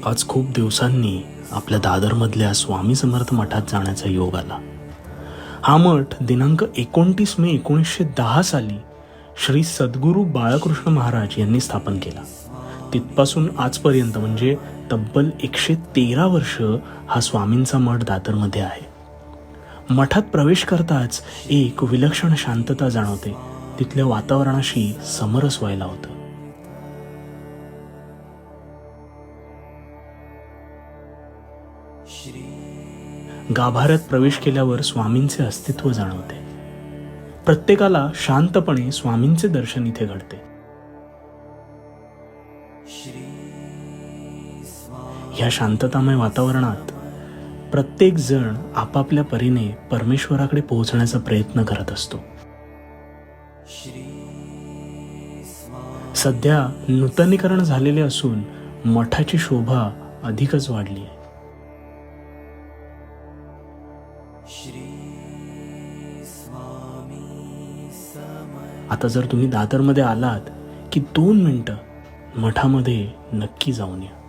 आज खूप दिवसांनी आपल्या दादरमधल्या स्वामी समर्थ मठात जाण्याचा योग आला. हा मठ दिनांक 29 मे 1910 साली श्री सद्गुरू बाळकृष्ण महाराज यांनी स्थापन केला. तिथपासून आजपर्यंत म्हणजे तब्बल 113 वर्ष हा स्वामींचा मठ दादरमध्ये आहे. मठात प्रवेश करताच एक विलक्षण शांतता जाणवते. तिथल्या वातावरणाशी समरस व्हायला होतं. गाभाऱ्यात प्रवेश केल्यावर स्वामींचे अस्तित्व जाणवते. प्रत्येकाला शांतपणे स्वामींचे दर्शन इथे घडते. या शांततामय वातावरणात प्रत्येक जण आपापल्या परीने परमेश्वराकडे पोहोचण्याचा प्रयत्न करत असतो. सध्या नूतनीकरण झालेले असून मठाची शोभा अधिकच वाढली आहे. आता जर तुम्ही दादरमध्ये आलात की 2 मिनिटं मठामध्ये नक्की जाऊन या.